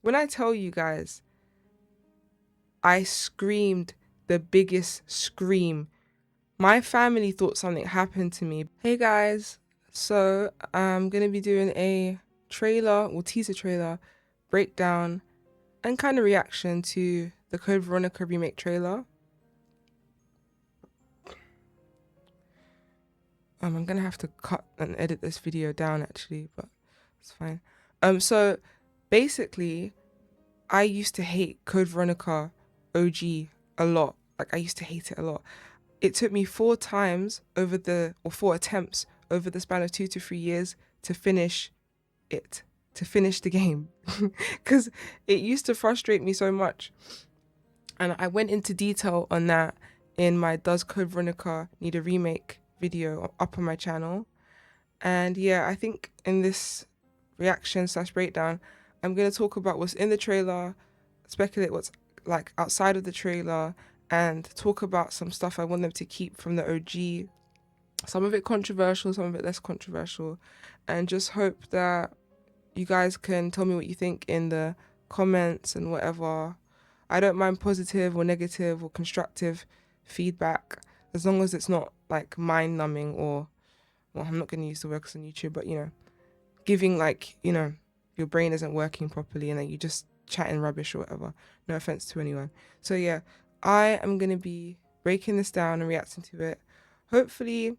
when I tell you guys, I screamed the biggest scream. My family thought something happened to me. Hey guys, so I'm gonna be doing a trailer or teaser trailer breakdown and kind of reaction to the Code Veronica remake trailer. I'm gonna have to cut and edit this video down actually, but it's fine. So basically, I used to hate Code Veronica OG a lot. Like I used to hate it a lot. It took me 4 attempts over the span of 2 to 3 years to finish the game, because it used to frustrate me so much. And I went into detail on that in my Does Code Veronica Need a Remake video up on my channel. And yeah, I think in this reaction / breakdown, I'm going to talk about what's in the trailer, speculate what's like outside of the trailer, and talk about some stuff I want them to keep from the OG. Some of it controversial, some of it less controversial, and just hope that you guys can tell me what you think in the comments and whatever. I don't mind positive or negative or constructive feedback, as long as it's not like mind numbing or, well, I'm not going to use the word on YouTube, but you know, giving like, you know, your brain isn't working properly and then you just chatting rubbish or whatever. No offense to anyone. So yeah, I am going to be breaking this down and reacting to it. Hopefully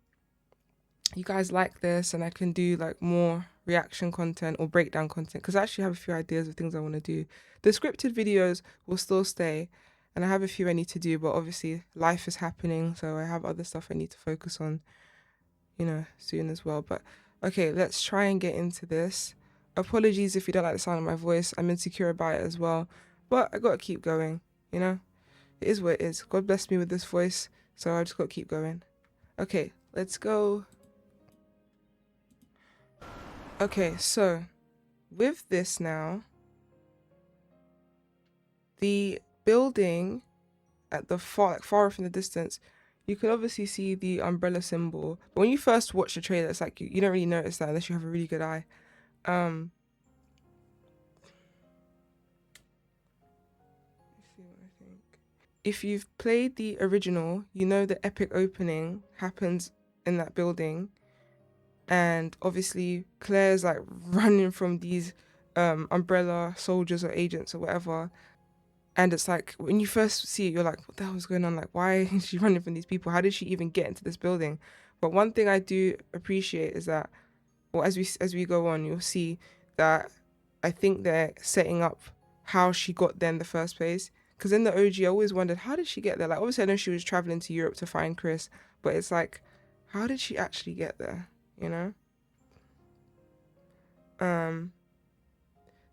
you guys like this and I can do like more reaction content or breakdown content, because I actually have a few ideas of things I want to do. The scripted videos will still stay and I have a few I need to do, but obviously life is happening, so I have other stuff I need to focus on, you know, soon as well. But okay, let's try and get into this. Apologies if you don't like the sound of my voice. I'm insecure about it as well, but I gotta keep going, you know? It is what it is. God blessed me with this voice, so I just gotta keep going. Okay, let's go. Okay, so with this now, the building at the far off in the distance, you can obviously see the umbrella symbol. But when you first watch the trailer, it's like you don't really notice that unless you have a really good eye. Let's see what I think. If you've played the original, you know the epic opening happens in that building. And obviously Claire's like running from these umbrella soldiers or agents or whatever. And it's like, when you first see it, you're like, what the hell is going on? Like, why is she running from these people? How did she even get into this building? But one thing I do appreciate is that, or as we go on, you'll see that I think they're setting up how she got there in the first place. Because in the OG, I always wondered, how did she get there? Like, obviously I know she was traveling to Europe to find Chris, but it's like, how did she actually get there? You know?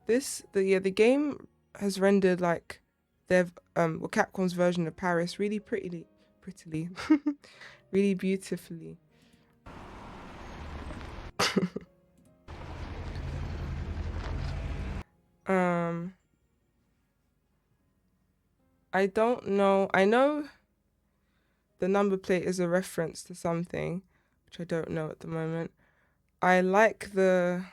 The game has rendered like Capcom's version of Paris really prettily, really beautifully. I don't know. I know the number plate is a reference to something, which I don't know at the moment. I like the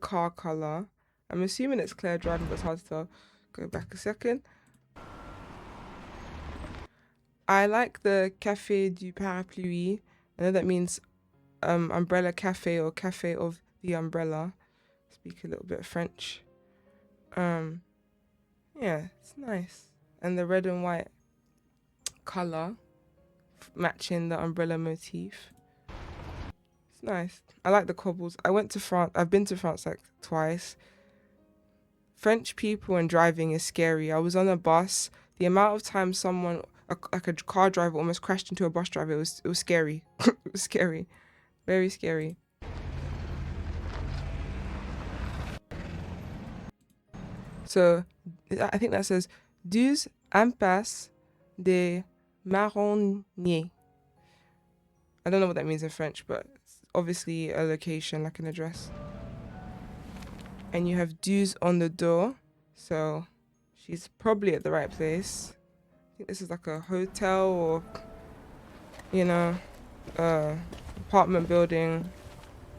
car color. I'm assuming it's Claire driving, but it's hard to tell. Go back a second. I like the Café du Parapluie. I know that means umbrella cafe or cafe of the umbrella. Speak a little bit of French. Yeah, it's nice. And the red and white color matching the umbrella motif. It's nice. I like the cobbles. I went to France. I've been to France like twice. French people and driving is scary. I was on a bus. The amount of time someone, like a car driver, almost crashed into a bus driver, it was scary. It was scary. Very scary. So I think that says 12 impasse des Marronniers. I don't know what that means in French, but it's obviously a location, like an address. And you have 12 on the door, so she's probably at the right place. I think this is like a hotel or, you know, apartment building.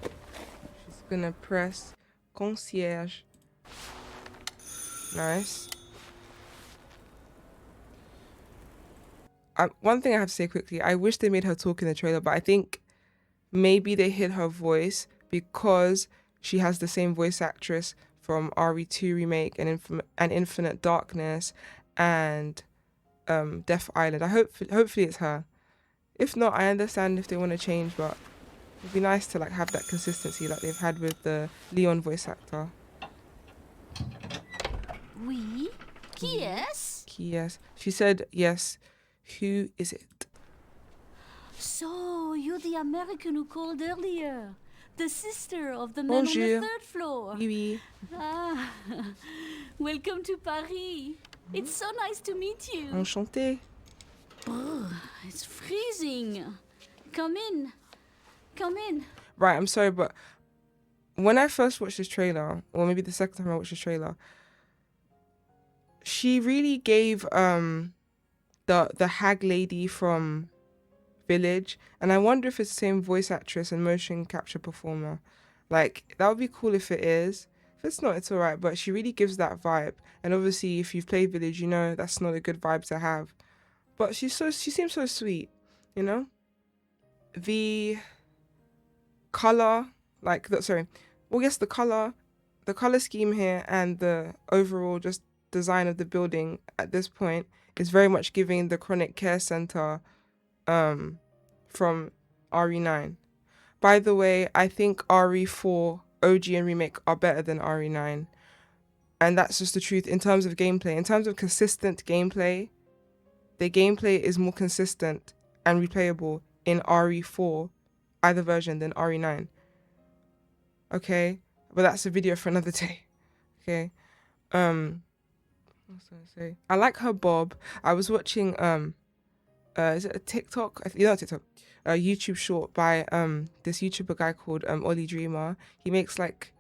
She's gonna press concierge. Nice. One thing I have to say quickly, I wish they made her talk in the trailer, but I think maybe they hid her voice because she has the same voice actress from RE2 remake and Infinite Darkness and Death Island. Hopefully it's her. If not, I understand if they want to change, but it'd be nice to like have that consistency like they've had with the Leon voice actor. Oui? Qui est-ce? Yes. She said yes. Who is it? So, you're the American who called earlier. The sister of the man on Bonjour. the third floor. Oui, oui. Ah, welcome to Paris. It's so nice to meet you. Enchanté. Brr, it's freezing. Come in. Come in. Right, I'm sorry, but when I first watched this trailer, or maybe the second time I watched this trailer, she really gave the hag lady from Village, and I wonder if it's the same voice actress and motion capture performer. Like, that would be cool if it is. If it's not, it's alright, but she really gives that vibe. And obviously, if you've played Village, you know that's not a good vibe to have. But she seems so sweet, you know? The color, the color scheme here and the overall just design of the building at this point is very much giving the chronic care center from RE9. By the way, I think RE4 OG and remake are better than RE9, and that's just the truth in terms of gameplay. In terms of consistent gameplay, the gameplay is more consistent and replayable in RE4 either version than RE9. Okay, but that's a video for another day. Okay. What was I gonna say? I like her bob. I was watching is it a TikTok? Not TikTok. A YouTube short by this YouTuber guy called Ollie Dreamer. He makes like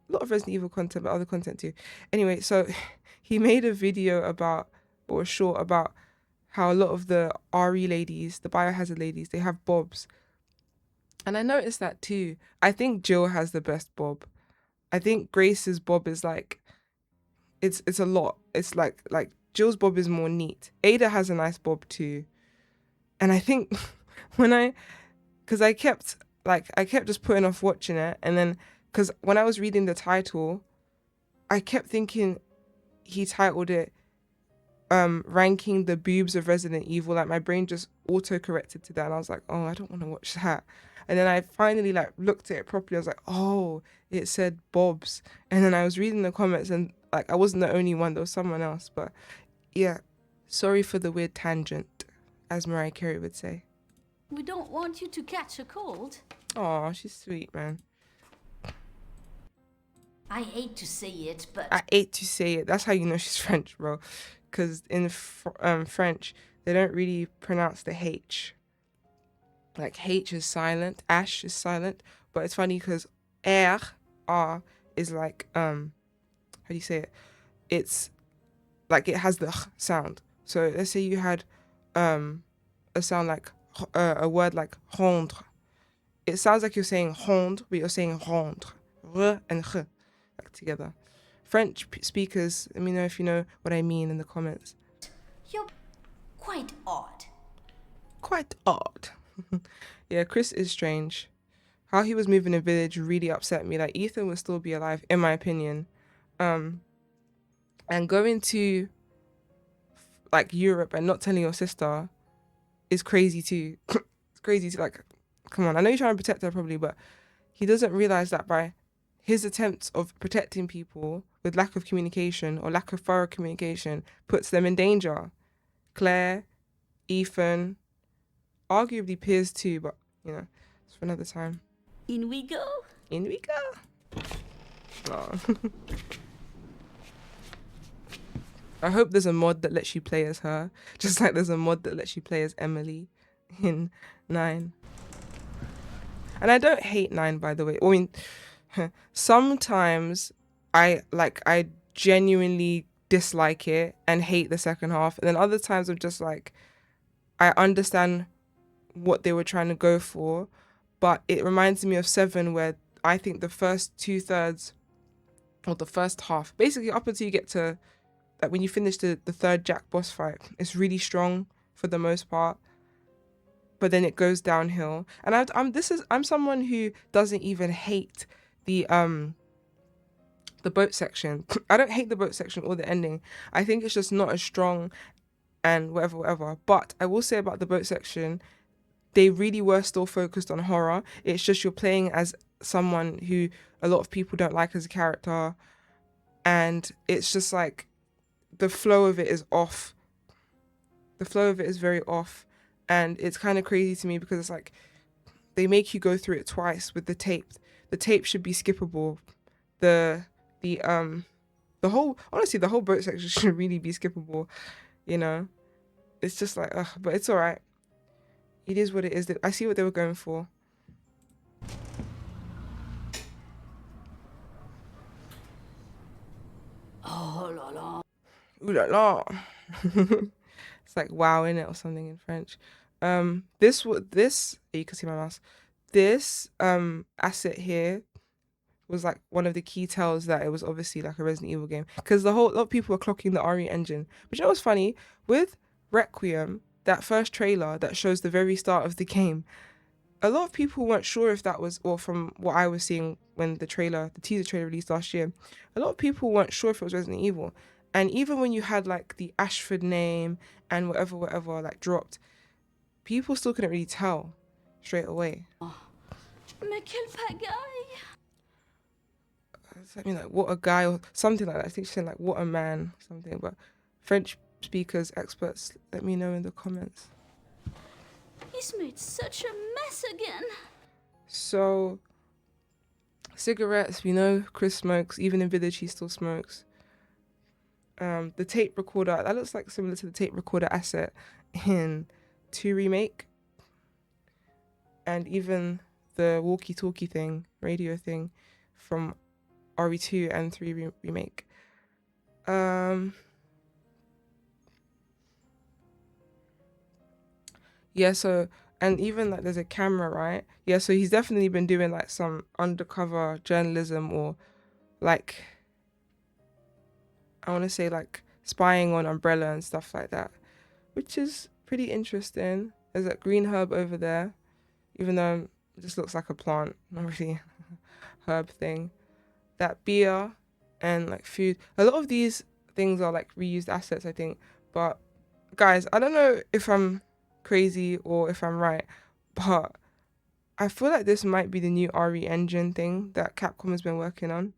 a lot of Resident Evil content, but other content too. Anyway, so he made a video or a short about how a lot of the RE ladies, the biohazard ladies, they have bobs. And I noticed that too. I think Jill has the best bob. I think Grace's bob is like, it's a lot. It's like Jill's bob is more neat. Ada has a nice bob too. And I think because I kept just putting off watching it, and then because when I was reading the title, I kept thinking he titled it ranking the boobs of Resident Evil. Like my brain just auto corrected to that, and I was like, oh, I don't want to watch that. And then I finally like looked at it properly. I was like, oh, it said bobs. And then I was reading the comments, and like I wasn't the only one, there was someone else. But yeah, sorry for the weird tangent, as Mariah Carey would say. We don't want you to catch a cold. Oh, she's sweet, man. I hate to say it, but... I hate to say it. That's how you know she's French, bro. Because in French, they don't really pronounce the H. Like, H is silent. Ash is silent. But it's funny because R is like, how do you say it? It's like it has the sound. So let's say you had a sound like, a word like rendre. It sounds like you're saying rendre, but you're saying rendre. R and r, like together. French speakers, let me know if you know what I mean in the comments. You're quite odd. Quite odd. Yeah, Chris is strange. How he was moving in Village really upset me. Like, Ethan will still be alive, in my opinion. And going to like Europe and not telling your sister is crazy too. It's crazy too. Like, come on. I know you're trying to protect her probably, but he doesn't realize that by his attempts of protecting people with lack of communication or lack of thorough communication puts them in danger. Claire, Ethan, arguably Piers too, but you know, it's for another time. In we go. In we go. Oh. I hope there's a mod that lets you play as her, just like there's a mod that lets you play as Emily in 9. And I don't hate 9, by the way. I mean, sometimes I genuinely dislike it and hate the second half, and then other times I'm just like, I understand what they were trying to go for, but it reminds me of 7, where I think the first 2/3 or the first half, basically up until you get to like when you finish the third Jack boss fight. It's really strong for the most part, but then it goes downhill. And I'm someone who doesn't even hate the boat section. I don't hate the boat section or the ending. I think it's just not as strong and whatever. But I will say about the boat section, they really were still focused on horror. It's just you're playing as someone who a lot of people don't like as a character, and it's just like the flow of it is off. The flow of it is very off, and it's kind of crazy to me because it's like they make you go through it twice with the tape. The tape should be skippable. The whole, honestly, the whole boat section should really be skippable, you know. It's just like, ugh, but it's all right. It is what it is. I see what they were going for. Oh la la. Ooh la la. It's like wow, in it or something in French. This you can see my mouse. This asset here was like one of the key tells that it was obviously like a Resident Evil game, because a lot of people were clocking the RE engine. But you know what's funny? With Requiem, that first trailer that shows the very start of the game, a lot of people weren't sure if that was, or from what I was seeing when the teaser trailer released last year, a lot of people weren't sure if it was Resident Evil. And even when you had like the Ashford name and whatever like dropped, people still couldn't really tell straight away. Mais quel pagaille! I mean, like, what a guy or something like that. I think she said like, what a man, something. But French speakers, experts, let me know in the comments. He's made such a mess again. So, cigarettes, we know Chris smokes. Even in Village, he still smokes. The tape recorder, that looks like similar to the tape recorder asset in 2 remake. And even the walkie-talkie thing, radio thing from RE2 and 3 remake. Yeah, so, and even like there's a camera, right? Yeah, so he's definitely been doing like some undercover journalism, or like, I want to say like spying on Umbrella and stuff like that, which is pretty interesting. There's that green herb over there, even though it just looks like a plant, not really herb thing. That beer and like food. A lot of these things are like reused assets, I think. But guys, I don't know if I'm crazy or if I'm right, but I feel like this might be the new RE engine thing that Capcom has been working on.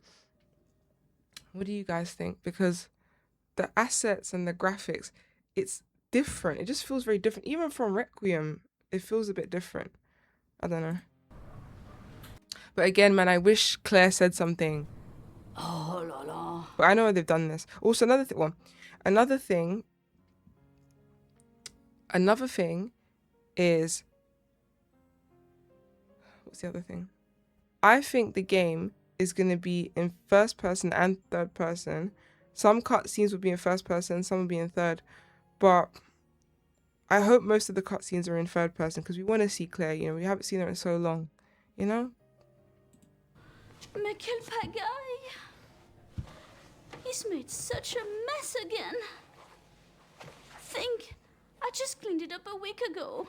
What do you guys think? Because the assets and the graphics, it's different. It just feels very different. Even from Requiem, it feels a bit different. I don't know. But again, man, I wish Claire said something. Oh la la. But I know they've done this. Also, another thing is, what's the other thing? I think the game is going to be in first person and third person. Some cutscenes will be in first person, some will be in third. But I hope most of the cutscenes are in third person, because we want to see Claire. You know, we haven't seen her in so long. You know? Mais quel pagaille! He's made such a mess again. Think, I just cleaned it up a week ago.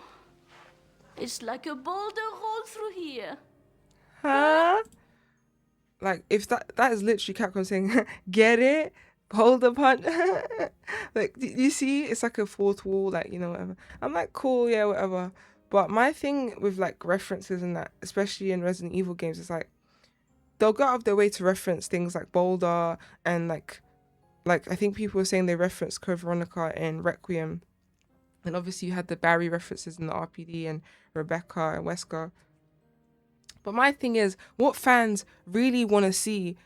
It's like a boulder rolled through here. Huh? Like, if that is literally Capcom saying, get it? Hold the punch. Like, you see, it's like a fourth wall, like, you know, whatever. I'm like, cool, yeah, whatever. But my thing with like references and that, especially in Resident Evil games, is like, they'll go out of their way to reference things like Boulder, and like I think people were saying they referenced Code Veronica in Requiem. And obviously you had the Barry references in the RPD, and Rebecca and Wesker. But my thing is, what fans really want to see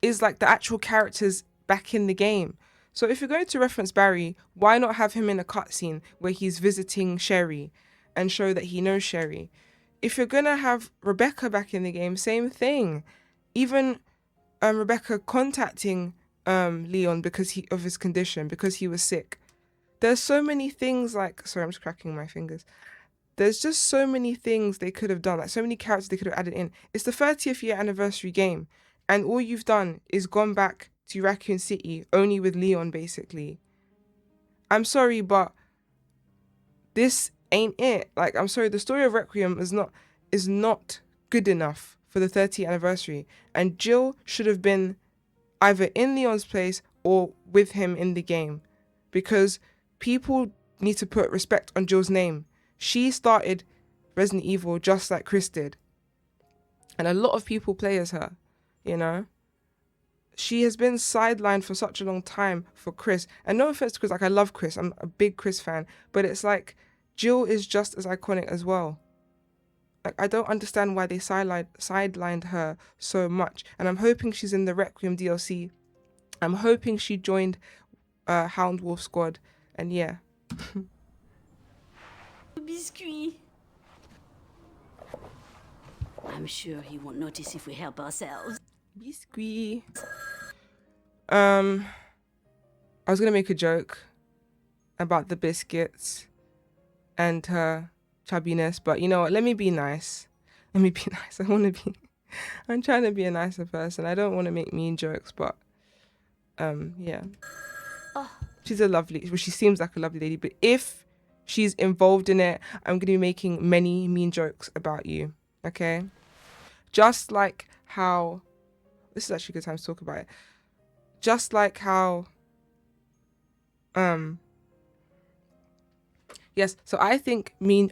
is like the actual characters back in the game. So if you're going to reference Barry, why not have him in a cutscene where he's visiting Sherry and show that he knows Sherry? If you're going to have Rebecca back in the game, same thing. Even Rebecca contacting Leon because of his condition, because he was sick. There's so many things like, sorry, I'm just cracking my fingers. There's just so many things they could have done, like so many characters they could have added in. It's the 30th year anniversary game. And all you've done is gone back to Raccoon City only with Leon, basically. I'm sorry, but this ain't it. Like, I'm sorry, the story of Requiem is not good enough for the 30th anniversary. And Jill should have been either in Leon's place or with him in the game. Because people need to put respect on Jill's name. She started Resident Evil just like Chris did. And a lot of people play as her, you know? She has been sidelined for such a long time for Chris. And no offense to Chris, like, I love Chris. I'm a big Chris fan. But it's like, Jill is just as iconic as well. Like, I don't understand why they sidelined her so much. And I'm hoping she's in the Requiem DLC. I'm hoping she joined Hound Wolf Squad. And yeah. Biscuit. I'm sure he won't notice if we help ourselves. Biscuit. I was gonna make a joke about the biscuits and her chubbiness, but you know what? Let me be nice. Let me be nice. I'm trying to be a nicer person. I don't want to make mean jokes, but yeah. Oh. She's a lovely. Well, she seems like a lovely lady, but if she's involved in it, I'm gonna be making many mean jokes about you. Okay. Just like how. This is actually a good time to talk about it. Just like how, yes, so I think this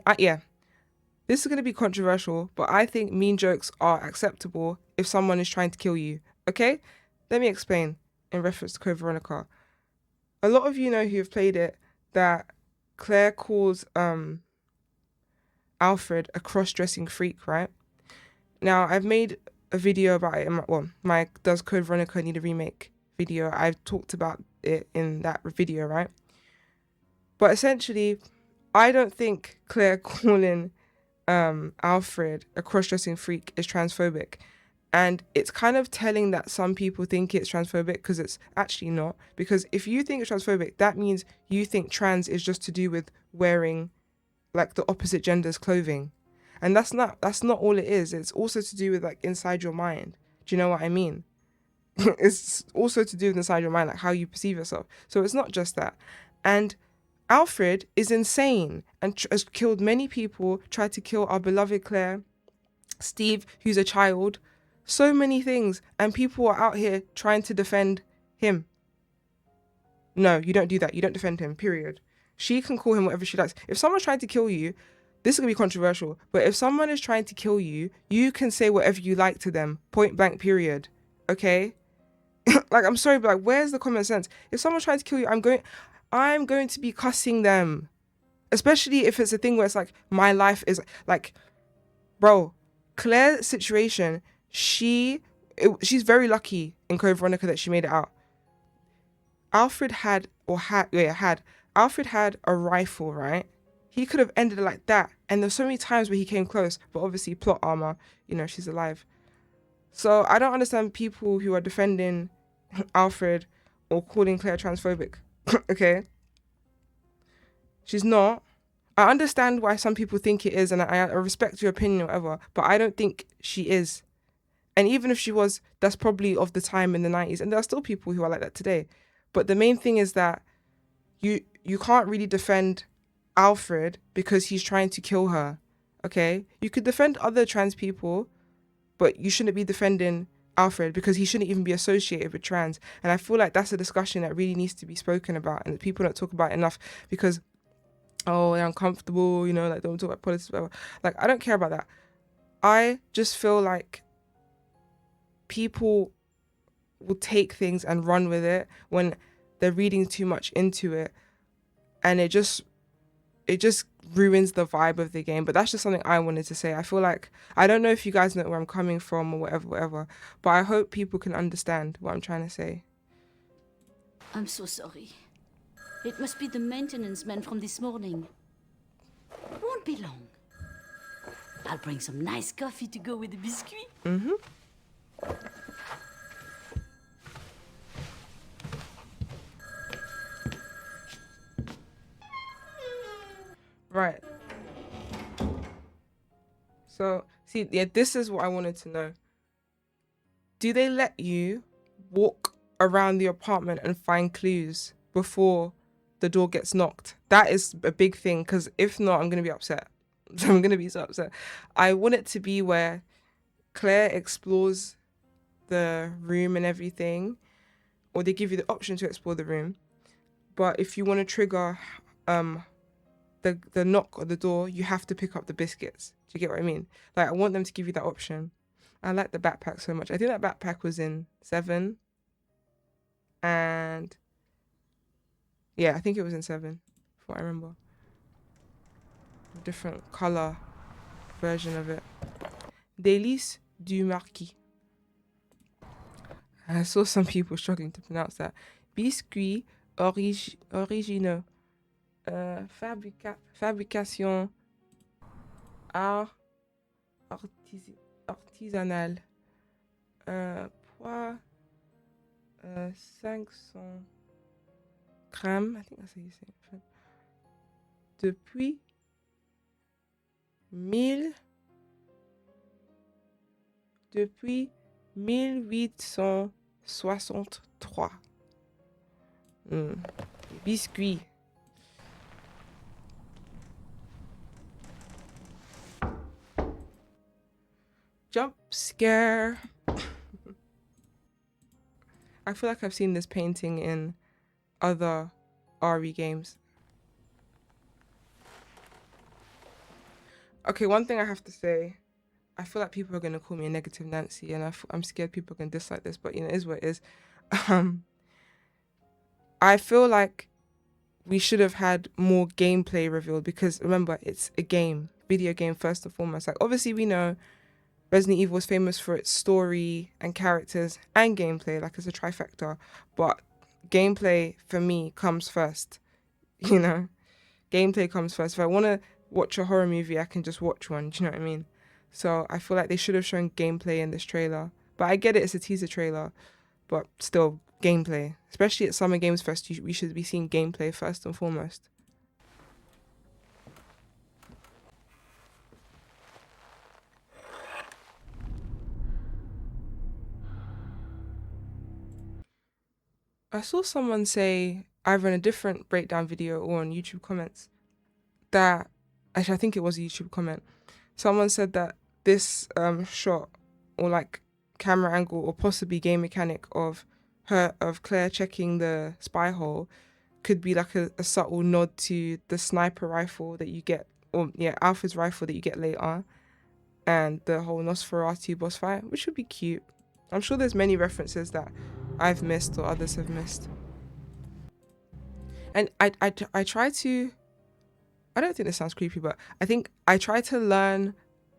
is going to be controversial, but I think mean jokes are acceptable if someone is trying to kill you, okay? Let me explain in reference to Code Veronica. A lot of you know who have played it that Claire calls Alfred a cross-dressing freak, right? Now, I've made a video about it in my Does Code Veronica Need a Remake video. I've talked about it in that video, right? But essentially, I don't think Claire calling Alfred a cross-dressing freak is transphobic. And it's kind of telling that some people think it's transphobic because it's actually not. Because if you think it's transphobic, that means you think trans is just to do with wearing like the opposite gender's clothing. And that's not all it is. It's also to do with like inside your mind. Do you know what I mean? It's also to do with inside your mind, like how you perceive yourself. So it's not just that. And Alfred is insane and has killed many people, tried to kill our beloved Claire, Steve, who's a child, so many things. And people are out here trying to defend him. No, you don't do that. You don't defend him, period. She can call him whatever she likes. If someone's trying to kill you, this is going to be controversial, but if someone is trying to kill you, you can say whatever you like to them, point blank, period. Okay? Like, I'm sorry, but like, where's the common sense? If someone's trying to kill you, I'm going to be cussing them. Especially if it's a thing where it's like, my life is like, bro, Claire's situation, she's very lucky in Code Veronica that she made it out. Alfred had a rifle, right? He could have ended it like that. And there's so many times where he came close, but obviously plot armor, you know, she's alive. So I don't understand people who are defending Alfred or calling Claire transphobic. Okay? She's not. I understand why some people think it is, and I respect your opinion or whatever, but I don't think she is. And even if she was, that's probably of the time in the 90s. And there are still people who are like that today. But the main thing is that you can't really defend Alfred because he's trying to kill her, okay? You could defend other trans people, but you shouldn't be defending Alfred because he shouldn't even be associated with trans. And I feel like that's a discussion that really needs to be spoken about and that people don't talk about enough because, oh, they're uncomfortable, you know, like, don't talk about politics, whatever. Like, I don't care about that. I just feel like people will take things and run with it when they're reading too much into it, and it just ruins the vibe of the game. But that's just something I wanted to say. I feel like, I don't know if you guys know where I'm coming from or whatever, but I hope people can understand what I'm trying to say. I'm so sorry. It must be the maintenance man from this morning. Won't be long. I'll bring some nice coffee to go with the biscuit. Mm-hmm. Right. So, see, yeah, this is what I wanted to know. do they let you walk around the apartment and find clues before the door gets knocked? That is a big thing, because if not, I'm going to be upset. I'm going to be so upset. I want it to be where Claire explores the room and everything, or they give you the option to explore the room. But if you want to trigger the knock on the door, you have to pick up the biscuits. Do you get what I mean? Like, I want them to give you that option. I like the backpack so much. I think that backpack was in 7. And yeah, I think it was in 7, from what I remember. Different color version of it. Délices du Marquis. I saw some people struggling to pronounce that. Biscuits originaux. Fabrication artisanale. Poids 500 grammes. I think that's how you say it. Depuis 1863. Biscuits. Jump scare. I feel like I've seen this painting in other RE games. Okay, one thing I have to say, I feel like people are going to call me a negative Nancy, and I'm scared people are going to dislike this, but you know, it is what it is. I feel like we should have had more gameplay revealed, because remember, it's a game, video game first and foremost. Like, obviously we know Resident Evil is famous for its story and characters and gameplay, like it's a trifecta, but gameplay for me comes first, you know? Gameplay comes first. If I want to watch a horror movie, I can just watch one, do you know what I mean? So I feel like they should have shown gameplay in this trailer. But I get it, it's a teaser trailer, but still, gameplay. Especially at Summer Games Fest, we should be seeing gameplay first and foremost. I saw someone say, either in a different breakdown video or on YouTube comments, that, actually I think it was a YouTube comment, someone said that this shot, or like camera angle, or possibly game mechanic of Claire checking the spy hole could be like a subtle nod to the sniper rifle that you get, or yeah, Alfred's rifle that you get later, and the whole Nosferatu boss fight, which would be cute. I'm sure there's many references that I've missed or others have missed. And I try to, I don't think this sounds creepy, but I think I try to learn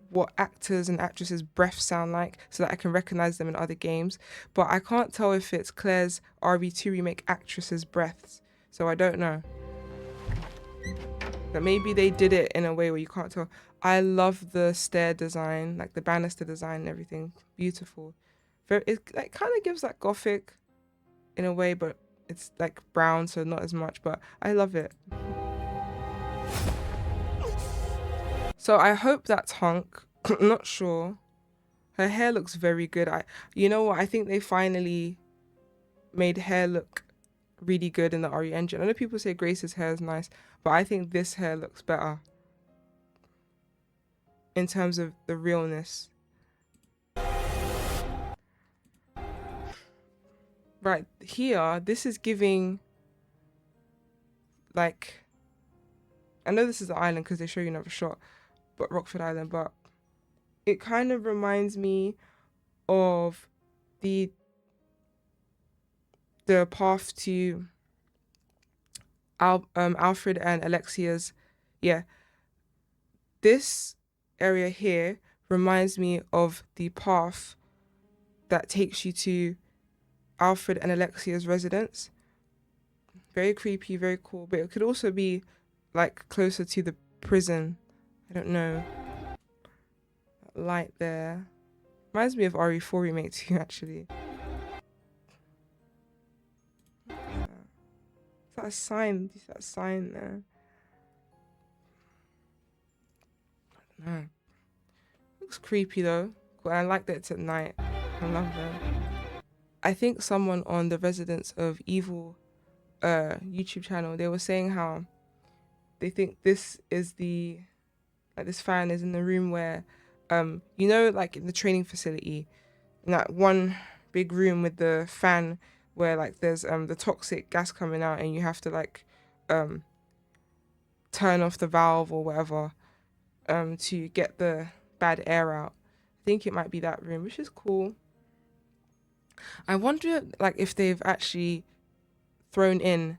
what actors and actresses' breaths sound like so that I can recognize them in other games. But I can't tell if it's Claire's RE2 remake actresses' breaths. So I don't know. But maybe they did it in a way where you can't tell. I love the stair design, like the banister design and everything. Beautiful. It like kind of gives that gothic in a way, but it's like brown, so not as much, but I love it. So I hope that's Hunk. I'm not sure. Her hair looks very good. You know what? I think they finally made hair look really good in the RE engine. I know people say Grace's hair is nice, but I think this hair looks better in terms of the realness. Right here, this is giving, like, I know this is the island because they show you another shot, but Rockford Island, but it kind of reminds me of the path to Alfred and Alexia's, yeah. This area here reminds me of the path that takes you to Alfred and Alexia's residence. Very creepy, very cool, but it could also be like closer to the prison. I don't know. That light there reminds me of RE4 remake too, actually. Is that a sign? Is that a sign there? I don't know. Looks creepy though. But I like that it's at night. I love them. I think someone on the Residents of Evil YouTube channel, they were saying how they think this is the, like, this fan is in the room where, you know, like in the training facility, in that one big room with the fan where like there's the toxic gas coming out and you have to like turn off the valve or whatever to get the bad air out. I think it might be that room, which is cool. I wonder like if they've actually thrown in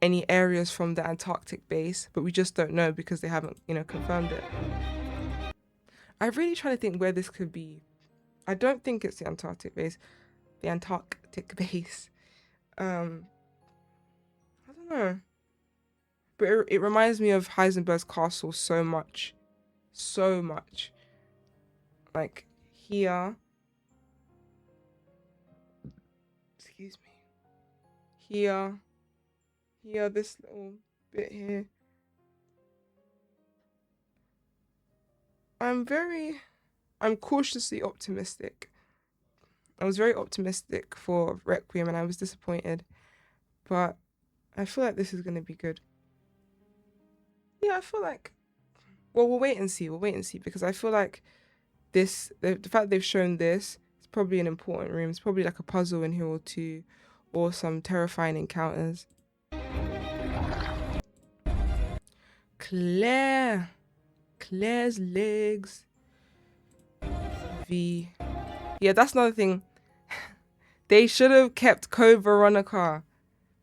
any areas from the Antarctic base, but we just don't know because they haven't, you know, confirmed it. I really try to think where this could be. I don't think it's the Antarctic base. The Antarctic base. I don't know. But it reminds me of Heisenberg's castle so much. So much. Like here. Excuse me. Here. Here, this little bit here. I'm cautiously optimistic. I was very optimistic for Requiem and I was disappointed. But I feel like this is going to be good. Yeah, I feel like... Well, we'll wait and see. We'll wait and see because I feel like this... The fact they've shown this, it's probably an important room. It's probably like a puzzle in here or two or some terrifying encounters. Claire's legs. Yeah, that's another thing. They should have kept Code Veronica.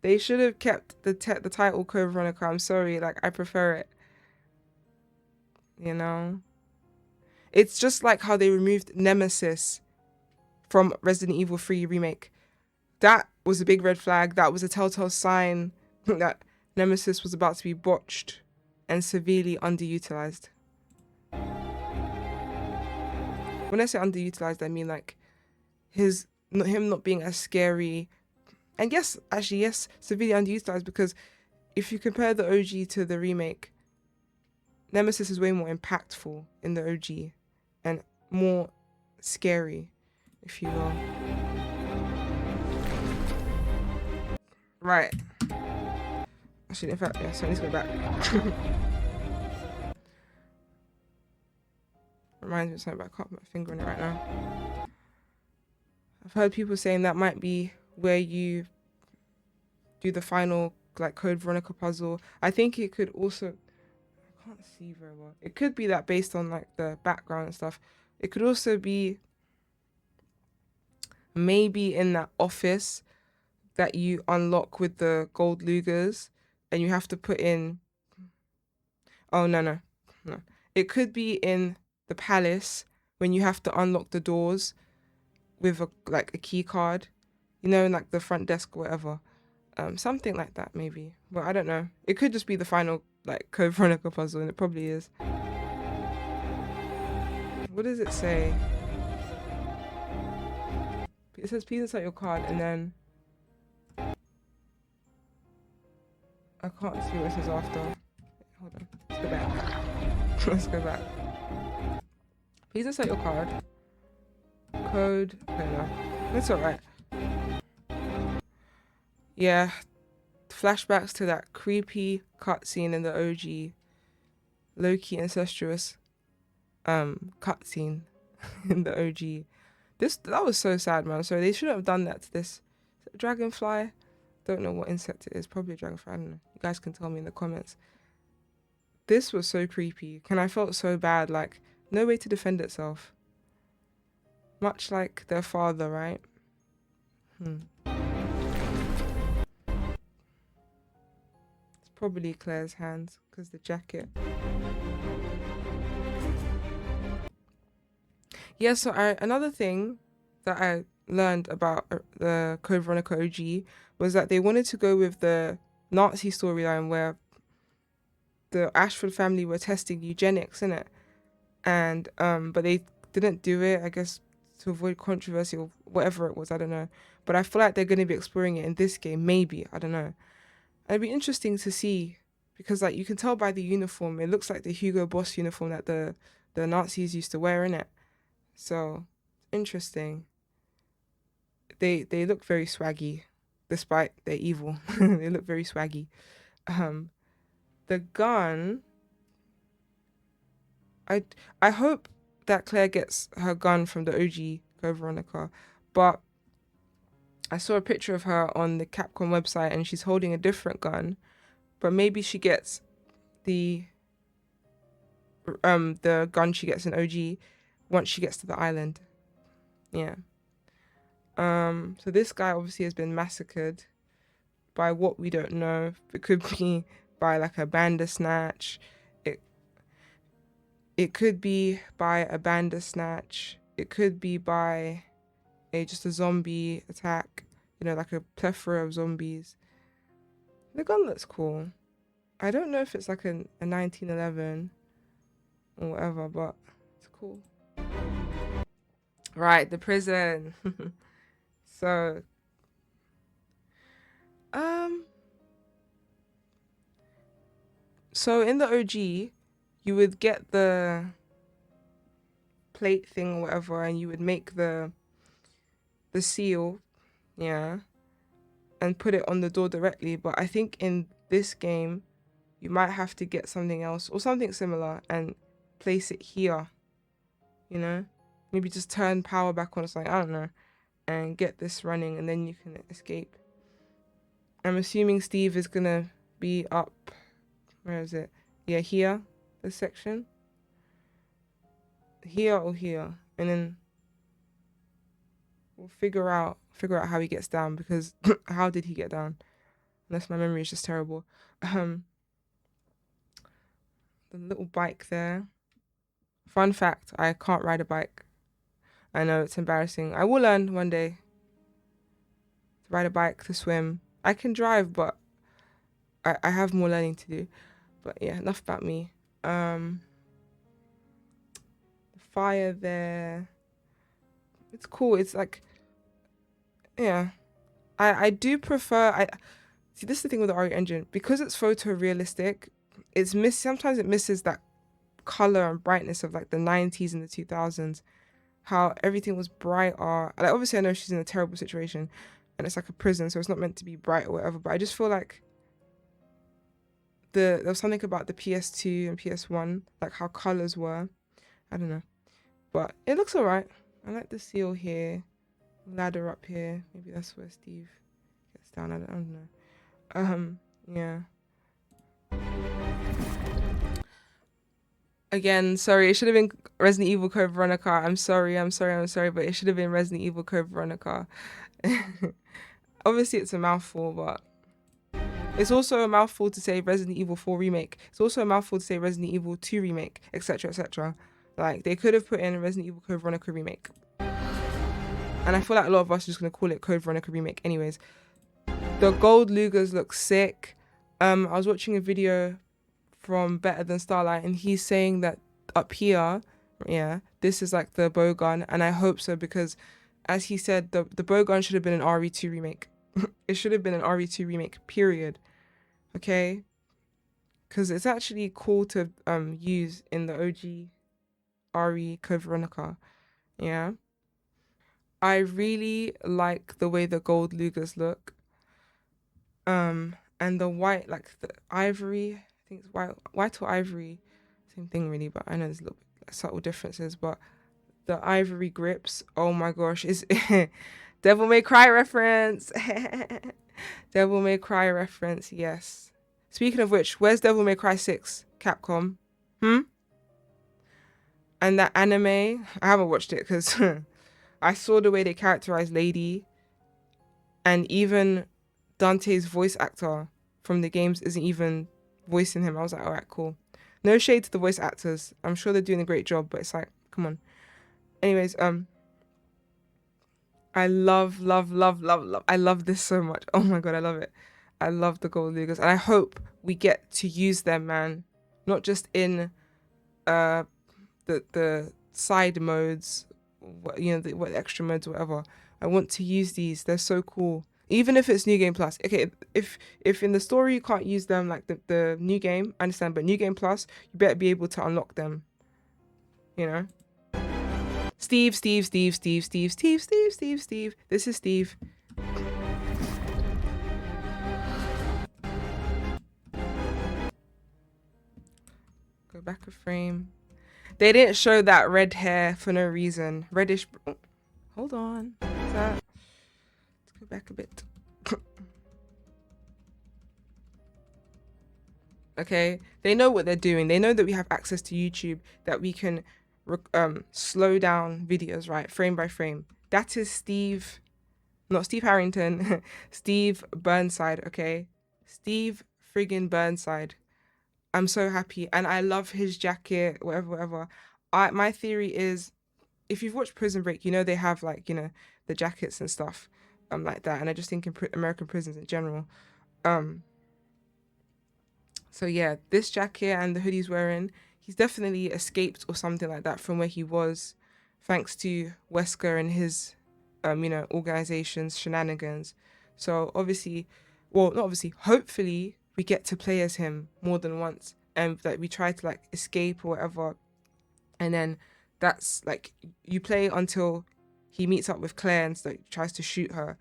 They should have kept the title Code Veronica. I'm sorry, like I prefer it. You know? It's just like how they removed Nemesis from Resident Evil 3 remake. That was a big red flag. That was a telltale sign that Nemesis was about to be botched and severely underutilized. When I say underutilized, I mean like him not being as scary. And yes, actually, yes, severely underutilized because if you compare the OG to the remake, Nemesis is way more impactful in the OG and more scary, if you will. Right. Actually, in fact, yeah, so I need to go back. Reminds me of something, but I can't put my finger on it right now. I've heard people saying that might be where you do the final like Code Veronica puzzle. I think it could also, I can't see very well. It could be that based on like the background and stuff. It could also be maybe in that office that you unlock with the gold Lugers and you have to put in, oh no. It could be in the palace when you have to unlock the doors with a key card, you know, in like the front desk or whatever. Something like that maybe. But I don't know. It could just be the final like Code Veronica puzzle, and it probably is. What does it say? It says please insert your card and then I can't see what it says after. Hold on. Let's go back. Let's go back. Please insert your card. Code. Okay, no. It's alright. Yeah. Flashbacks to that creepy cutscene in the OG. Low-key incestuous cutscene in the OG. That was so sad, man. So they shouldn't have done that to this. Is it a dragonfly? Don't know what insect it is. Probably a dragonfly. I don't know. You guys can tell me in the comments. This was so creepy. And I felt so bad. Like, no way to defend itself. Much like their father, right? It's probably Claire's hands because the jacket. Yeah, so another thing that I learned about the Code Veronica OG was that they wanted to go with the Nazi storyline where the Ashford family were testing eugenics, innit? And but they didn't do it, I guess, to avoid controversy or whatever it was, I don't know. But I feel like they're going to be exploring it in this game, maybe, I don't know. It'd be interesting to see because like you can tell by the uniform, it looks like the Hugo Boss uniform that the Nazis used to wear, innit? So interesting. They look very swaggy, despite their evil. They look very swaggy. The gun. I hope that Claire gets her gun from the OG Code Veronica, but I saw a picture of her on the Capcom website and she's holding a different gun, but maybe she gets the gun she gets in OG once she gets to the island. Yeah. So this guy obviously has been massacred by what we don't know. It could be by like a bandersnatch. It could be by a bandersnatch. It could be by just a zombie attack. You know, like a plethora of zombies. The gun looks cool. I don't know if it's like a 1911 or whatever, but it's cool. Right, the prison. So, so in the OG, you would get the plate thing or whatever, and you would make the seal, yeah, and put it on the door directly. But I think in this game, you might have to get something else or something similar and place it here, you know? Maybe just turn power back on or something, I don't know, and get this running, and then you can escape. I'm assuming Steve is gonna be up, where is it? Yeah, here, this section. Here or here, and then we'll figure out how he gets down, because how did he get down? Unless my memory is just terrible. The little bike there. Fun fact, I can't ride a bike. I know, it's embarrassing. I will learn one day to ride a bike, to swim. I can drive, but I have more learning to do. But yeah, enough about me. The fire there. It's cool. It's like, yeah. I do prefer, see, this is the thing with the RE engine. Because it's photorealistic, sometimes it misses that color and brightness of like the 90s and the 2000s. How everything was brighter. Like, obviously I know she's in a terrible situation and it's like a prison, so it's not meant to be bright or whatever, but I just feel like there was something about the PS2 and PS1, like how colors were. I don't know, but it looks alright. I like the seal here, ladder up here. Maybe that's where Steve gets down. I don't know. Yeah. Again, sorry, it should have been Resident Evil Code Veronica. I'm sorry, but it should have been Resident Evil Code Veronica. Obviously, it's a mouthful, but it's also a mouthful to say Resident Evil 4 Remake. It's also a mouthful to say Resident Evil 2 Remake, etc., etc. Like, they could have put in Resident Evil Code Veronica Remake. And I feel like a lot of us are just going to call it Code Veronica Remake anyways. The gold Lugers look sick. I was watching a video from Better Than Starlight, and he's saying that up here, yeah, this is like the bow gun, and I hope so, because as he said, the bow gun should have been an RE2 remake. It should have been an RE2 remake, period. Okay, because it's actually cool to use in the OG RE Code Veronica. Yeah, I really like the way the gold Lugers look, and the white, like the ivory, I think it's white or ivory, same thing really, but I know there's a little bit subtle differences. But the ivory grips, oh my gosh, is Devil May Cry reference. Devil May Cry reference, yes. Speaking of which, where's Devil May Cry 6? Capcom? And that anime, I haven't watched it because I saw the way they characterized Lady, and even Dante's voice actor from the games isn't even voicing him. I was like, all right, cool. No shade to the voice actors. I'm sure they're doing a great job, but it's like, come on. Anyways, I love this so much. Oh my god, I love it. I love the gold Lugers, and I hope we get to use them, man. Not just in the side modes, you know, what extra modes or whatever. I want to use these. They're so cool. Even if it's New Game Plus. Okay, if in the story you can't use them, like the new game, I understand, but New Game Plus, you better be able to unlock them. You know? Steve, Steve, Steve, Steve, Steve, Steve, Steve, Steve, Steve. This is Steve. Go back a frame. They didn't show that red hair for no reason. Reddish. Oh, hold on. What's that? Let's go back a bit. Okay, they know what they're doing. They know that we have access to YouTube, that we can slow down videos, right, frame by frame. That is Steve, not Steve Harrington, Steve Burnside. Okay, Steve friggin' Burnside. I'm so happy, and I love his jacket, whatever, whatever. My theory is, if you've watched Prison Break, you know they have like, you know, the jackets and stuff, like that. And I just think in American prisons in general, So yeah, this jacket and the hoodie he's wearing, he's definitely escaped or something like that from where he was, thanks to Wesker and his, you know, organization's shenanigans. So obviously, well, not obviously, hopefully we get to play as him more than once, and like we try to like escape or whatever, and then that's like you play until he meets up with Claire and like tries to shoot her,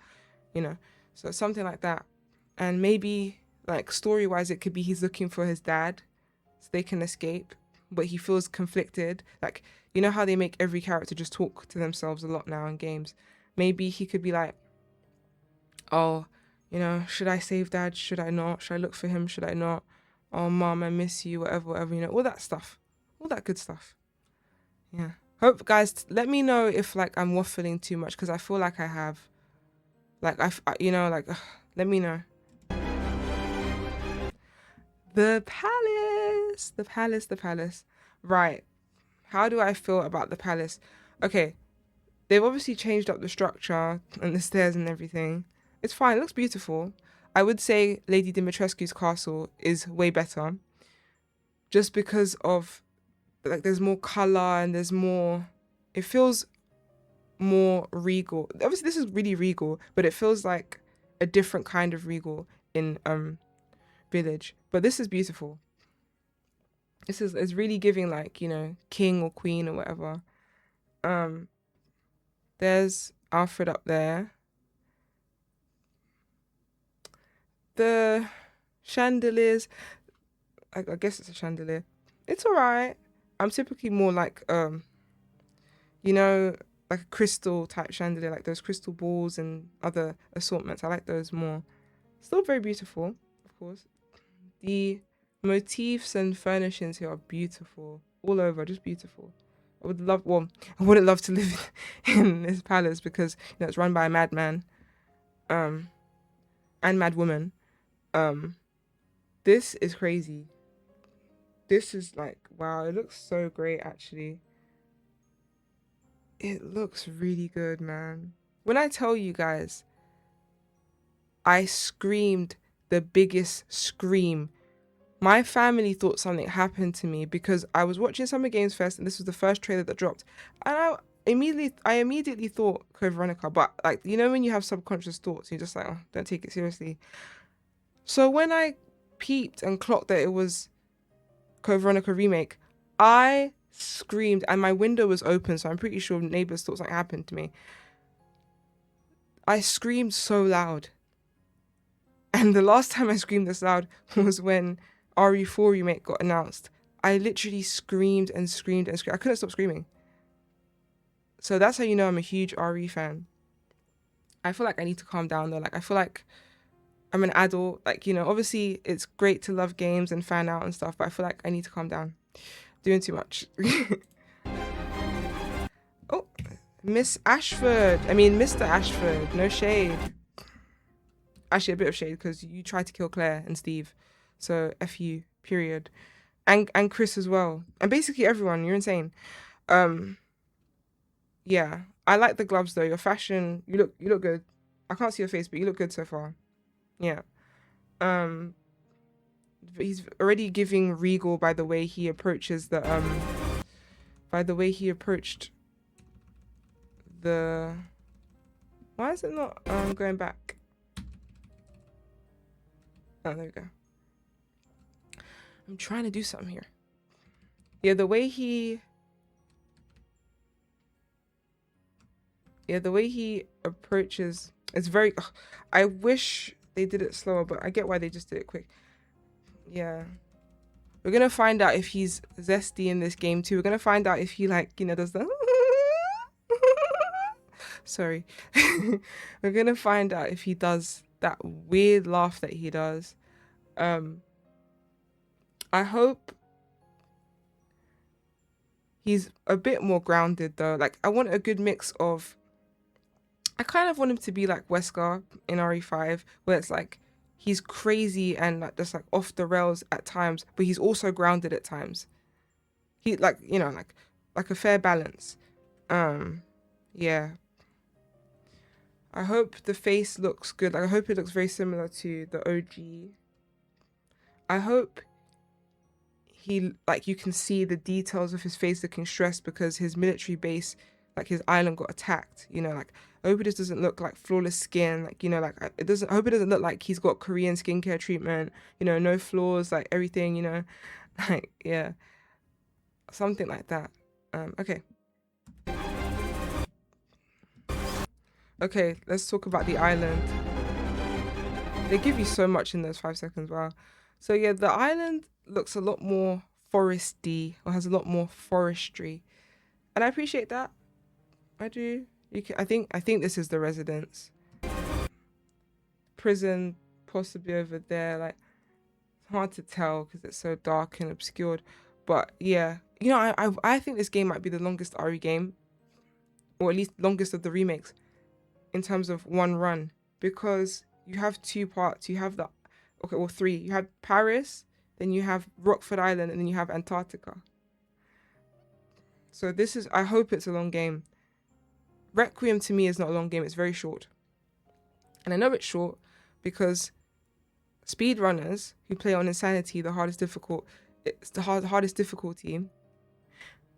you know, so something like that. And maybe like story wise it could be he's looking for his dad so they can escape, but he feels conflicted. Like, you know how they make every character just talk to themselves a lot now in games. Maybe he could be like, oh, you know, should I save dad, should I not, should I look for him, should I not, oh mom, I miss you, whatever, whatever, you know, all that stuff, all that good stuff. Yeah, hope guys, let me know if like I'm waffling too much, because I feel like I have, like you know, like let me know. The palace, the palace, the palace. Right. How do I feel about the palace? Okay, they've obviously changed up the structure and the stairs and everything. It's fine. It looks beautiful. I would say Lady Dimitrescu's castle is way better, just because of like there's more color and there's more. It feels more regal. Obviously, this is really regal, but it feels like a different kind of regal in Village. But this is beautiful. This is, it's really giving like, you know, king or queen or whatever. There's Alfred up there. The chandeliers, I guess it's a chandelier. It's alright. I'm typically more like you know, like a crystal type chandelier, like those crystal balls and other assortments. I like those more. Still very beautiful, of course. The motifs and furnishings here are beautiful. All over, just beautiful. I would love, well, I wouldn't love to live in this palace because, you know, it's run by a madman, and mad woman. This is crazy. This is like, wow, it looks so great actually. It looks really good, man. When I tell you guys, I screamed the biggest scream. My family thought something happened to me because I was watching Summer Games Fest and this was the first trailer that dropped. And I immediately thought Code Veronica, but like, you know when you have subconscious thoughts, you're just like, oh, don't take it seriously. So when I peeped and clocked that it was Code Veronica remake, I screamed and my window was open, so I'm pretty sure neighbors thought something happened to me. I screamed so loud. And the last time I screamed this loud was when RE4 remake got announced. I literally screamed and screamed and screamed. I couldn't stop screaming. So that's how you know I'm a huge RE fan. I feel like I need to calm down though. Like I feel like I'm an adult. Like, you know, obviously it's great to love games and fan out and stuff, but I feel like I need to calm down. Doing too much. Oh, Mr. Ashford. No shade. Actually, a bit of shade because you tried to kill Claire and Steve. So F you, period. And Chris as well. And basically everyone, you're insane. Yeah. I like the gloves though. Your fashion, you look good. I can't see your face, but you look good so far. Yeah. He's already giving regal by the way he approaches the by the way he approached the, why is it not going back? Oh, there we go. I'm trying to do something here. Yeah, the way he Yeah, the way he approaches, it's very, ugh, I wish they did it slower, but I get why they just did it quick. Yeah. We're gonna find out if he's zesty in this game too. We're gonna find out if he, like, you know, does the sorry. We're gonna find out if he does that weird laugh that he does. I hope he's a bit more grounded though. Like, I want a good mix of, I kind of want him to be like Wesker in RE5, where it's like he's crazy and like just like off the rails at times, but he's also grounded at times. He, like, you know, like a fair balance. Yeah. I hope the face looks good. Like, I hope it looks very similar to the OG. I hope he, like, you can see the details of his face looking stressed because his military base, like his island, got attacked. You know, like, I hope it just doesn't look like flawless skin. Like, you know, like, it doesn't, I hope it doesn't look like he's got Korean skincare treatment, you know, no flaws, like everything, you know, like, yeah, something like that. Okay. Okay, let's talk about the island. They give you so much in those 5 seconds. Wow. So yeah, the island looks a lot more foresty, or has a lot more forestry, and I appreciate that. I do. You can, I think this is the residence. Prison possibly over there. Like, it's hard to tell because it's so dark and obscured. But yeah, you know, I think this game might be the longest RE game, or at least longest of the remakes, in terms of one run, because you have 2 parts. You have the, okay, well, 3. You have Paris, then you have Rockford Island, and then you have Antarctica. So this is, I hope it's a long game. Requiem to me is not a long game, it's very short. And I know it's short because speedrunners who play on Insanity, the hardest hardest difficulty,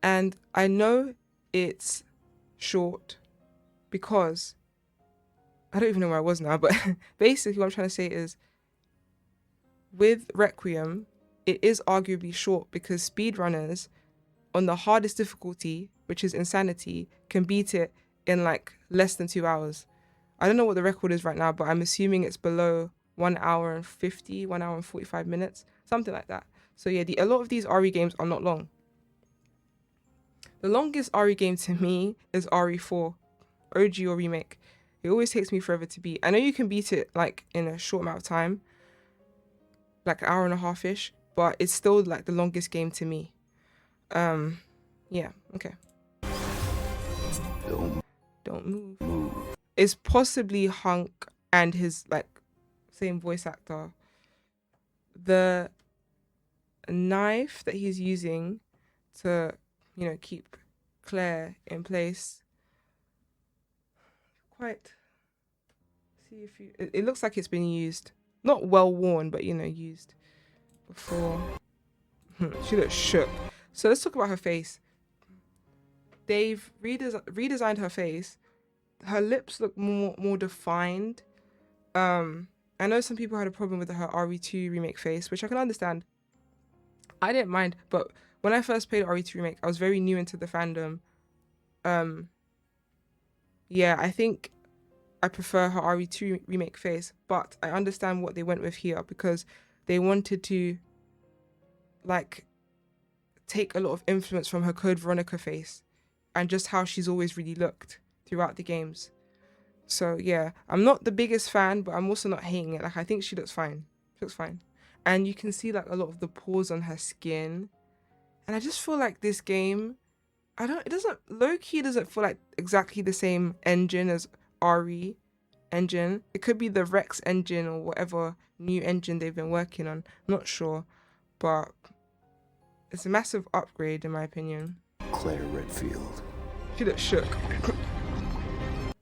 and I know it's short because I don't even know where I was now, but basically what I'm trying to say is, with Requiem, it is arguably short because speedrunners on the hardest difficulty, which is Insanity, can beat it in like less than 2 hours. I don't know what the record is right now, but I'm assuming it's below 1 hour and 50, 1 hour and 45 minutes, something like that. So yeah, a lot of these RE games are not long. The longest RE game to me is RE4, OG or remake. It always takes me forever to beat. I know you can beat it like in a short amount of time, like an hour and a half-ish, but it's still like the longest game to me. Yeah, okay. Don't move. It's possibly Hunk and his like same voice actor. The knife that he's using to, you know, keep Claire in place. Quite. See if you. It looks like it's been used, not well worn, but you know, used before. She looks shook. So let's talk about her face. They've redesigned her face. Her lips look more defined. I know some people had a problem with her RE2 remake face, which I can understand. I didn't mind, but when I first played RE2 remake, I was very new into the fandom. Yeah, I think I prefer her RE2 remake face, but I understand what they went with here because they wanted to like take a lot of influence from her Code Veronica face and just how she's always really looked throughout the games. So yeah, I'm not the biggest fan, but I'm also not hating it. Like, I think she looks fine. She looks fine. And you can see like a lot of the pores on her skin. And I just feel like this game, low-key doesn't feel like exactly the same engine as RE engine. It could be the Rex engine or whatever new engine they've been working on. Not sure, but it's a massive upgrade in my opinion. Claireredfield. She looks shook.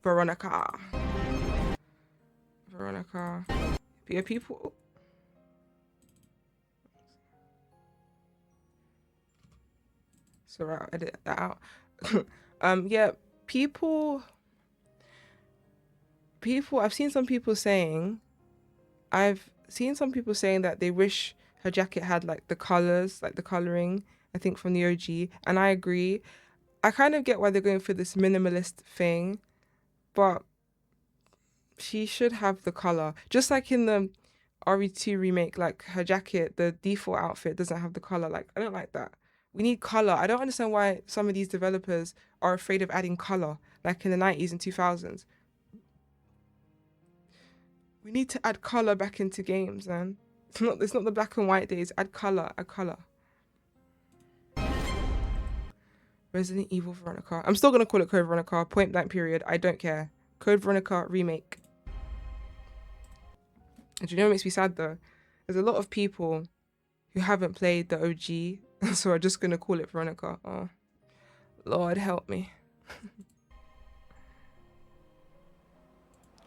Veronica. Yeah, people. So I'll edit that out. Yeah, people. I've seen some people saying that they wish her jacket had like the colors, like the coloring, I think from the OG, and I agree. I kind of get why they're going for this minimalist thing. but she should have the color. Just like in the RE2 remake, like her jacket, the default outfit doesn't have the color. Like, I don't like that. We need color. I don't understand why some of these developers are afraid of adding color, like in the 90s and 2000s. We need to add color back into games, man. It's not the black and white days. Add color, add color. Resident Evil Veronica. I'm still gonna call it Code Veronica, point blank period. I don't care. Code Veronica remake. And do you know what makes me sad though? There's a lot of people who haven't played the OG, so are just gonna call it Veronica. Oh, Lord help me.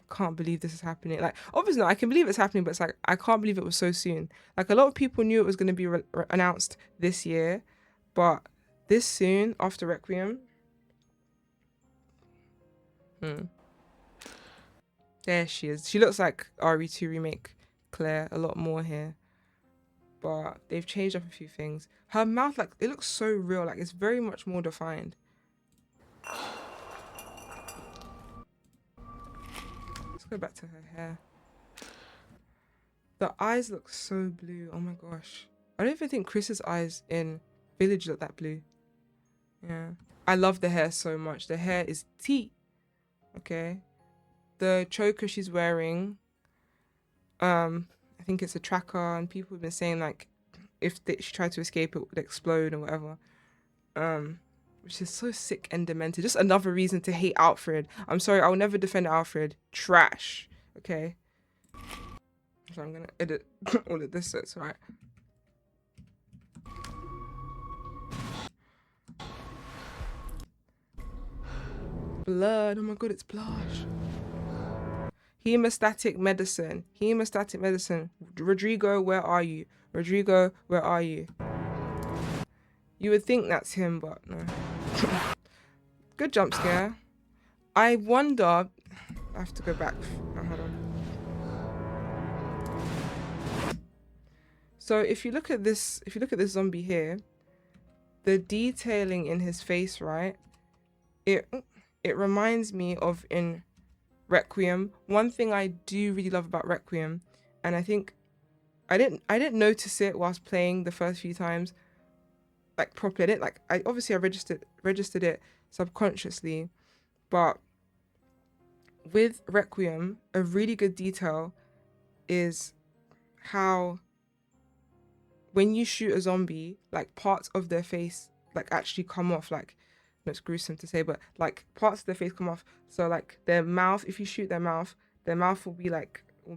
Can't believe this is happening. Like, obviously, I can believe it's happening, but it's like, I can't believe it was so soon. Like, a lot of people knew it was going to be announced this year, but this soon after Requiem. There she is. She looks like RE2 remake Claire a lot more here, but they've changed up a few things. Her mouth, like, it looks so real. Like, it's very much more defined. Go back to her hair. The eyes look so blue. Oh my gosh. I don't even think Chris's eyes in Village look that blue. Yeah. I love the hair so much. The hair is tea. Okay. The choker she's wearing, I think it's a tracker, and people have been saying like if she tried to escape it would explode or whatever. Which is so sick and demented. Just another reason to hate Alfred. I'm sorry, I'll never defend Alfred. Trash. Okay? So I'm gonna edit all of this so it's alright. Blood. Oh my god, it's blush. Hemostatic medicine. Hemostatic medicine. Rodrigo, where are you? Rodrigo, where are you? You would think that's him, but no. Good jump scare. I wonder. I have to go back. Oh, hold on. So if you look at this zombie here, the detailing in his face, right? It reminds me of in Requiem. One thing I do really love about Requiem, and I think I didn't notice it whilst playing the first few times. Like properly, I didn't like. I registered it subconsciously, but with Requiem, a really good detail is how when you shoot a zombie, like parts of their face like actually come off. Like, it's gruesome to say, but like parts of their face come off. So like their mouth, if you shoot their mouth will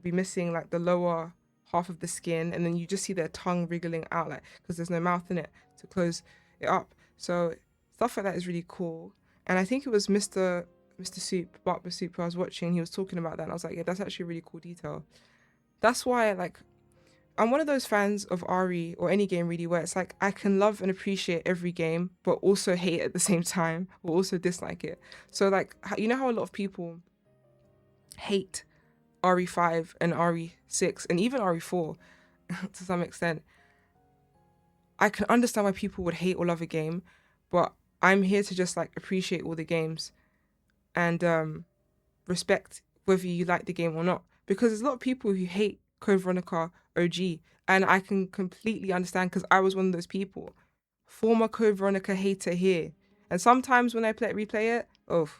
be missing like the lower half of the skin, and then you just see their tongue wriggling out, like because there's no mouth in it to close it up. So stuff like that is really cool. And I think it was Mr. Soup, Barber Soup, who I was watching, he was talking about that, and I was like, yeah, that's actually a really cool detail. That's why like I'm one of those fans of RE or any game really where it's like I can love and appreciate every game but also hate it at the same time or also dislike it. So like, you know how a lot of people hate RE5 and RE6 and even RE4 to some extent. I can understand why people would hate or love a game, but I'm here to just like appreciate all the games and respect whether you like the game or not. Because there's a lot of people who hate Code Veronica OG, and I can completely understand because I was one of those people. Former Code Veronica hater here. And sometimes when I replay it, oh,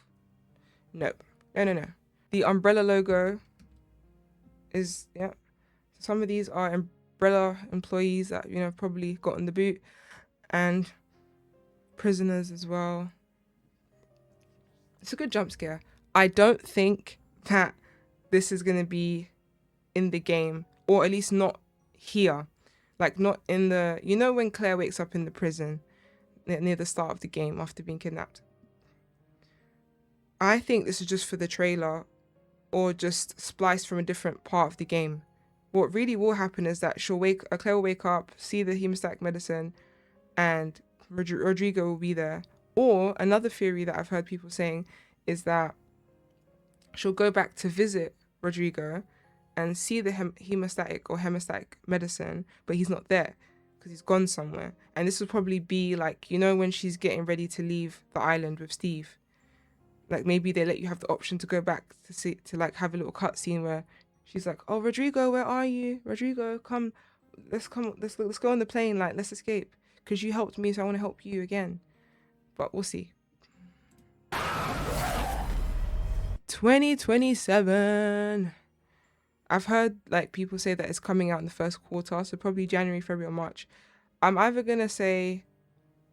nope. No. The umbrella logo is, yeah. Some of these are umbrella employees that, you know, probably got in the boot, and prisoners as well. It's a good jump scare. I don't think that this is going to be in the game, or at least not here. Like not in the, you know when Claire wakes up in the prison near the start of the game after being kidnapped. I think this is just for the trailer or just spliced from a different part of the game. What really will happen is that Claire will wake up, see the hemostatic medicine, and Rodrigo will be there. Or another theory that I've heard people saying is that she'll go back to visit Rodrigo and see the hemostatic medicine, but he's not there because he's gone somewhere. And this will probably be like, you know, when she's getting ready to leave the island with Steve, Like maybe they let you have the option to go back to see, to like have a little cutscene where she's like, "Oh, Rodrigo, where are you? Rodrigo, come, let's go on the plane. Like, let's escape because you helped me, so I want to help you again." But we'll see. 2027. I've heard like people say that it's coming out in the first quarter, so probably January, February, or March. I'm either gonna say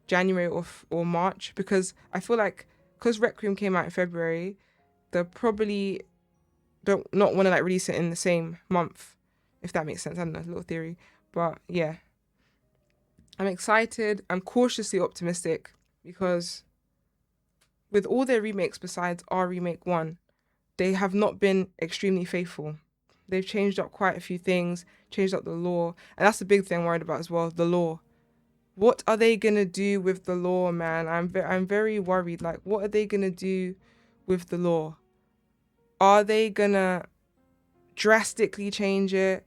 January or March, because I feel like because Requiem came out in February, they'll probably don't not want to like release it in the same month, if that makes sense. I don't know, a little theory, but yeah, I'm excited. I'm cautiously optimistic because with all their remakes besides our remake 1, they have not been extremely faithful. They've changed up quite a few things, changed up the lore, and that's the big thing I'm worried about as well, the lore. What are they gonna do with the lore, man? I'm very worried. Like, what are they gonna do with the lore? Are they gonna drastically change it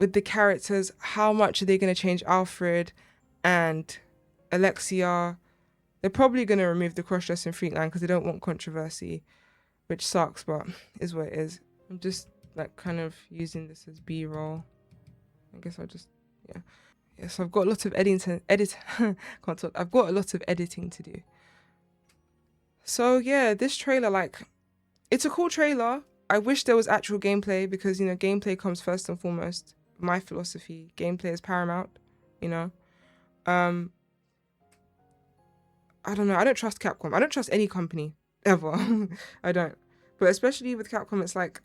with the characters? How much are they gonna change Alfred and Alexia? They're probably gonna remove the cross-dressing freak line because they don't want controversy, which sucks, but is what it is. I'm just like kind of using this as B-roll. I guess I'll just, yeah. Yes, I've got a lot of can't talk. I've got a lot of editing to do. So yeah, this trailer, like, it's a cool trailer. I wish there was actual gameplay because, you know, gameplay comes first and foremost. My philosophy, gameplay is paramount, you know. I don't know. I don't trust Capcom. I don't trust any company ever. I don't. But especially with Capcom, it's like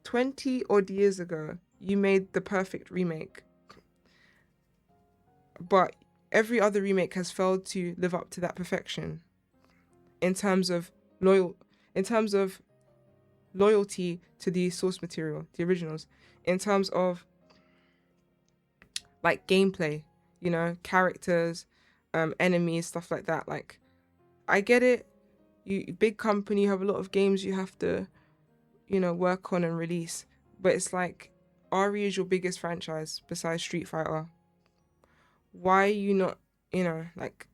20 odd years ago, you made the perfect remake. But every other remake has failed to live up to that perfection in terms of loyalty to the source material, the originals, in terms of like gameplay, you know, characters, enemies, stuff like that. Like, I get it. You big company, you have a lot of games you have to, you know, work on and release. But it's like, RE is your biggest franchise besides Street Fighter. Why are you not, you know, like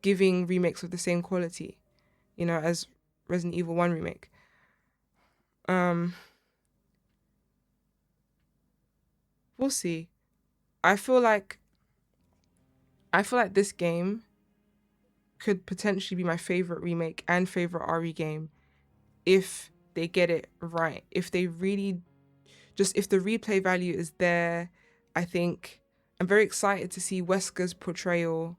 giving remakes of the same quality, you know, as Resident Evil 1 remake? We'll see. I feel like this game could potentially be my favorite remake and favorite RE game if they get it right. If they really if the replay value is there. I think I'm very excited to see Wesker's portrayal.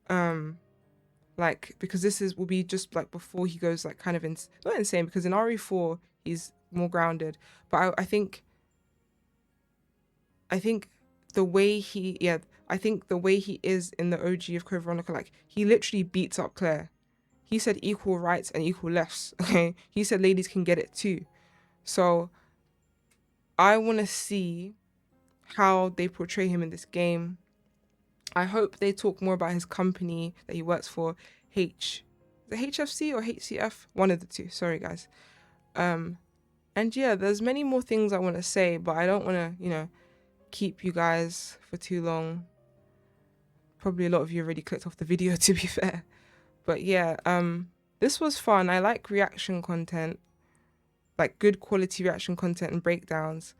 Like, because will be just like before he goes like kind of not insane, because in RE4 he's more grounded, but I think the way he is in the OG of Code Veronica, like, he literally beats up Claire. He said equal rights and equal lefts, okay? He said ladies can get it too. So I want to see how they portray him in this game. I hope they talk more about his company that he works for, the HFC or HCF, one of the two. Sorry, guys. And yeah, there's many more things I want to say, but I don't want to, you know, keep you guys for too long. Probably a lot of you already clicked off the video, to be fair. But yeah, this was fun. I like reaction content, like good quality reaction content and breakdowns.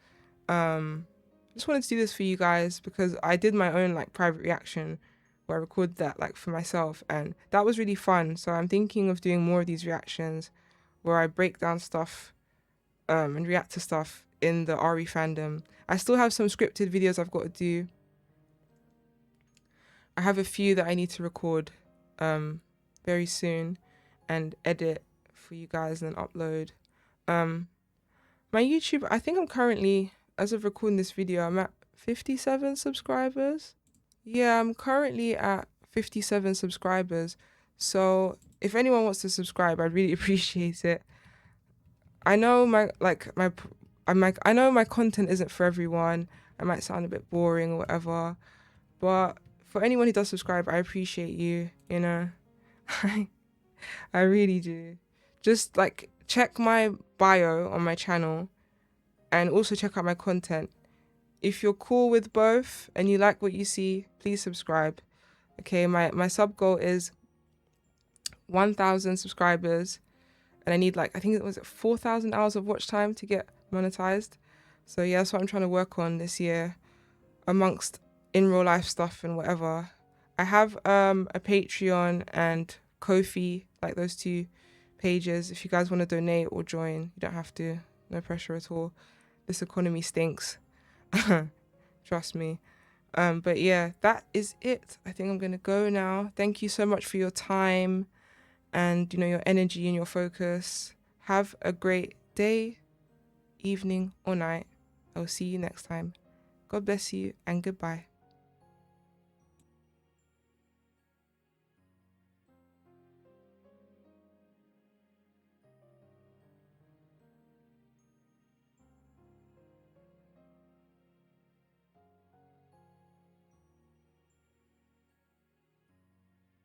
Just wanted to do this for you guys because I did my own like private reaction where I recorded that like for myself, and that was really fun. So I'm thinking of doing more of these reactions where I break down stuff and react to stuff in the RE fandom. I still have some scripted videos I've got to do. I have a few that I need to record very soon and edit for you guys and then upload. My YouTube, I think I'm currently, as of recording this video, I'm at 57 subscribers. Yeah, I'm currently at 57 subscribers. So if anyone wants to subscribe, I'd really appreciate it. I know I know my content isn't for everyone. I might sound a bit boring or whatever, but for anyone who does subscribe, I appreciate you, you know. I really do. Just like check my bio on my channel and also check out my content. If you're cool with both and you like what you see, please subscribe. Okay, my sub goal is 1,000 subscribers, and I need like, I think it was 4,000 hours of watch time to get monetized. So yeah, that's what I'm trying to work on this year, amongst in real life stuff and whatever. I have a Patreon and Ko-fi, like those two pages. If you guys want to donate or join, you don't have to. No pressure at all. This economy stinks. Trust me. But yeah, that is it. I think I'm gonna go now. Thank you so much for your time and your energy and your focus. Have a great day, evening, or night. I will see you next time. God bless you and goodbye.